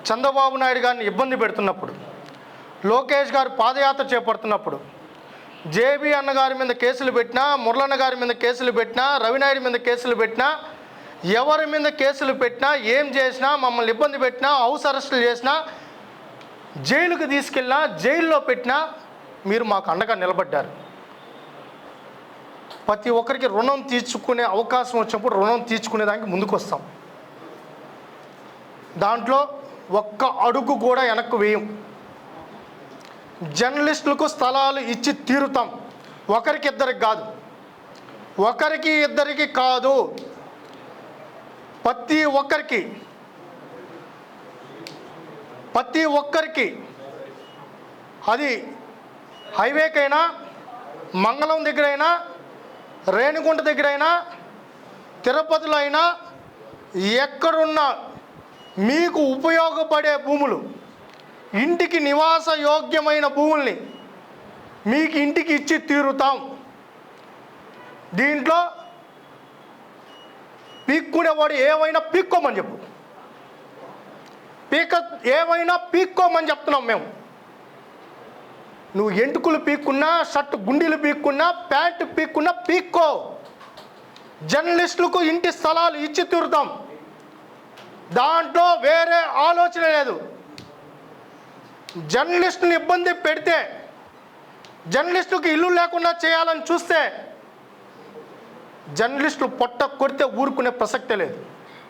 చంద్రబాబు నాయుడు గారిని ఇబ్బంది పెడుతున్నప్పుడు, లోకేష్ గారు పాదయాత్ర చేపడుతున్నప్పుడు జేబీ అన్న గారి మీద కేసులు పెట్టినా, మురళన్న గారి మీద కేసులు పెట్టినా, రవినాయుడు మీద కేసులు పెట్టినా, ఎవరి మీద కేసులు పెట్టినా, ఏం చేసినా, మమ్మల్ని ఇబ్బంది పెట్టినా, హౌస్ అరెస్టులు చేసినా, జైలుకు తీసుకెళ్ళినా, జైల్లో పెట్టినా మీరు మాకు అండగా నిలబడ్డారు. ప్రతి ఒక్కరికి రుణం తీర్చుకునే అవకాశం వచ్చినప్పుడు రుణం తీర్చుకునేదానికి ముందుకు వస్తాం. దాంట్లో ఒక్క అడుగు కూడా వెనక్కు వేయం. జర్నలిస్టులకు స్థలాలు ఇచ్చి తీరుతాం. ఒకరికి ఇద్దరికి కాదు, ఒకరికి ఇద్దరికి కాదు, ప్రతి ఒక్కరికి అది హైవేకైనా, మంగళం దగ్గరైనా, రేణిగుంట దగ్గరైనా, తిరుపతిలో అయినా, ఎక్కడున్నా మీకు ఉపయోగపడే భూములు, ఇంటికి నివాస యోగ్యమైన భూముల్ని మీకు ఇంటికి ఇచ్చి తీరుతాం. దీంట్లో పీక్కునేవాడు ఏవైనా పీక్కోమని చెప్పు, ఏవైనా పీక్కోమని చెప్తున్నాం మేము. నువ్వు ఎంటుకులు పీక్కున్నా, షర్టు గుండీలు పీక్కున్నా, ప్యాంటు పీక్కున్నా పీక్కో. జర్నలిస్టులకు ఇంటి స్థలాలు ఇచ్చి తీరుతాం. దాంట్లో వేరే ఆలోచన లేదు. జర్నలిస్టుని ఇబ్బంది పెడితే, జర్నలిస్టులకు ఇల్లు లేకుండా చేయాలని చూస్తే జర్నలిస్టులు పొట్ట కొడితే ఊరుకునే ప్రసక్తే లేదు.